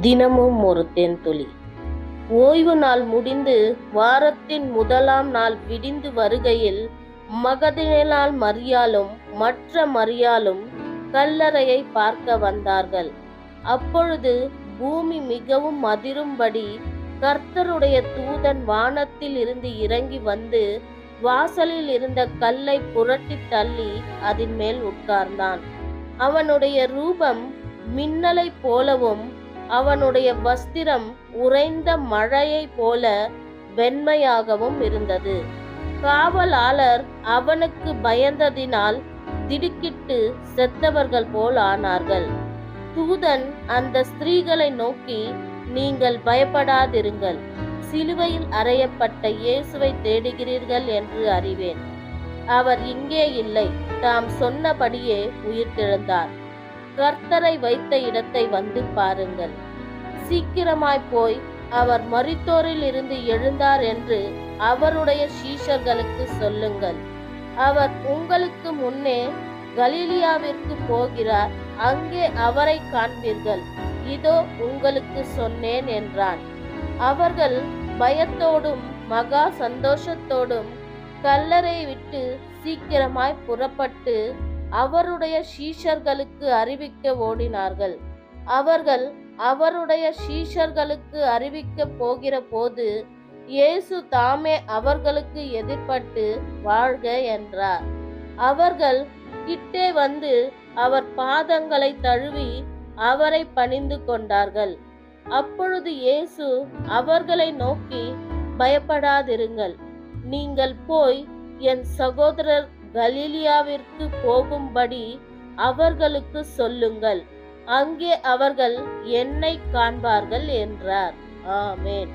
தினமும் ஒரு தேன்துளி. ஓய்வு நாள் முடிந்து வாரத்தின் முதலாம் நாள் விடிந்து வருகையில் மகதலேனாள் மரியாளும் மற்ற மரியாளும் கல்லறையை பார்க்க வந்தார்கள். அப்பொழுது பூமி மிகவும் அதிரும்படி கர்த்தருடைய தூதன் வானத்தில் இருந்து இறங்கி வந்து வாசலில் இருந்த கல்லை புரட்டி தள்ளி அதன் மேல் உட்கார்ந்தான். அவனுடைய ரூபம் மின்னலைப் போலவும் அவனுடைய வஸ்திரம் உறைந்த மழையைப் போல வெண்மையாகவும் இருந்தது. காவலாளர் அவனுக்கு பயந்ததினால் திடுக்கிட்டு செத்தவர்கள் போல் ஆனார்கள். தூதன் அந்த ஸ்திரீகளை நோக்கி, நீங்கள் பயப்படாதிருங்கள், சிலுவையில் அறையப்பட்ட இயேசுவை தேடுகிறீர்கள் என்று அறிவேன். அவர் இங்கே இல்லை, தாம் சொன்னபடியே உயிர்த்தெழுந்தார். கர்த்தரை வைத்த இடத்தை வந்து பாருங்கள். சீக்கிரமாய் போய் அவர் மரித்தோரில் இருந்து எழுந்தார் என்று அவருடைய சீஷர்களுக்கு சொல்லுங்கள். அவர் உங்களுக்கு முன்னே கலிலியாவிற்கு போகிறார், அங்கே அவரை காண்பீர்கள். இதோ உங்களுக்கு சொன்னேன் என்றான். அவர்கள் பயத்தோடும் மகா சந்தோஷத்தோடும் கல்லறை விட்டு சீக்கிரமாய் புறப்பட்டு அவருடைய சீஷர்களுக்கு அறிவிக்க ஓடினார்கள். அவர்கள் அவருடைய சீஷர்களுக்கு அறிவிக்க போகிற போது இயேசு தாமே அவர்களுக்கு எதிர்பட்டு வாழ்க என்றார். அவர்கள் கிட்டே வந்து அவர் பாதங்களை தழுவி அவரை பணிந்து கொண்டார்கள். அப்பொழுது இயேசு அவர்களை நோக்கி, பயப்படாதிருங்கள், நீங்கள் போய் என் சகோதரர் கலிலியாவிற்கு போகும்படி அவர்களுக்கு சொல்லுங்கள், அங்கே அவர்கள் என்னை காண்பார்கள் என்றார். ஆமென்.